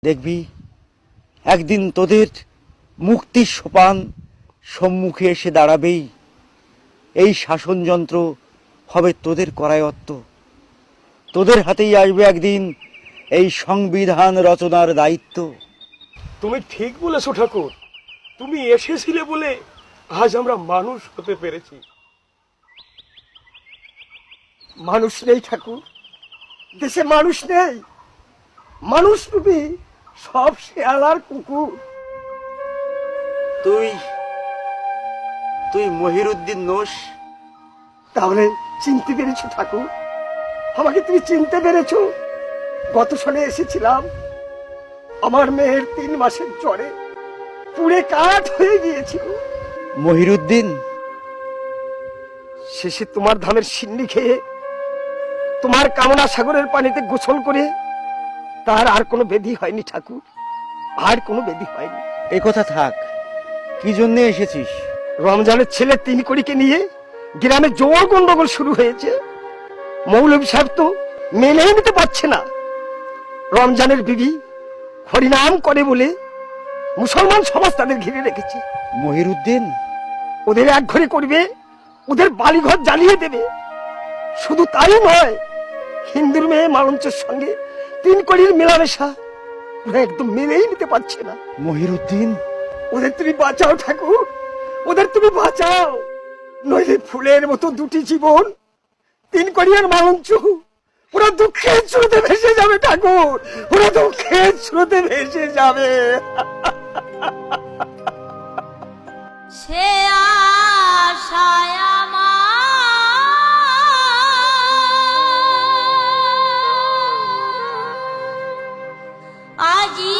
দেখবি একদিন তোদের মুক্তির সোপান সম্মুখে এসে দাঁড়াবেই। এই শাসনযন্ত্র হবে তোদের করায়ত্ত। তোদের হাতেই আসবে একদিন এই সংবিধান রচনার দায়িত্ব। তুমি ঠিক বলেছো ঠাকুর, তুমি এসেছিলে বলে আজ আমরা মানুষ হতে পেরেছি। মানুষ নেই ঠাকুর, দেশে মানুষ নেই। মানুষ তুমি সব শেয়াল আর কুকুর। তুই তুই মহিরুদ্দিন নোস? তাহলে চিনতে পেরেছো ঠাকুর? আমাকে তুমি চিনতে পেরেছো? গত সালে এসেছিলাম, আমার মেয়ের 3 মাসের জ্বরে পুড়ে কাঠ হয়ে গিয়েছিল। মহিরুদ্দিন? শেষে তোমার ধামের সিন্নি খেয়ে, তোমার কামনা সাগরের পানিতে গোসল করে তার আর কোনো ব্যাধি হয়নি ঠাকুর, আর কোনো ব্যাধি হয়নি। এ কথা থাক, কি জন্য এসেছিস? রমজানের ছেলে 3 কোটিকে নিয়ে গ্রামে জোর গন্ডগোল শুরু হয়েছে। মৌলভী সাহেব তো মেনেই নিতে পারছে না। রমজানের বিবি হরিনাম করে বলে মুসলমান সমাজ তাদের ঘিরে রেখেছে। মহিরুদ্দিন? ওদের এক ঘরে করবে, ওদের বাড়িঘর জ্বালিয়ে দেবে। শুধু তাই নয়, হিন্দুর মেয়ে মালঞ্চের সঙ্গে 3 কোটির মেলামেশা ওরা একদম মেনেই নিতে পারছে না। মহিরুদ্দিন? ওদের তুমি বাঁচাও ঠাকুর, ওদের তুমি বাঁচাও, নইলে ফুলের মতো 2টি জীবন 3 কোটির মালঞ্চ ওরা দুঃখের স্রোতে ভেসে যাবে ঠাকুর, ওরা দুঃখের স্রোতে ভেসে যাবে। সে আশায় আমার আজি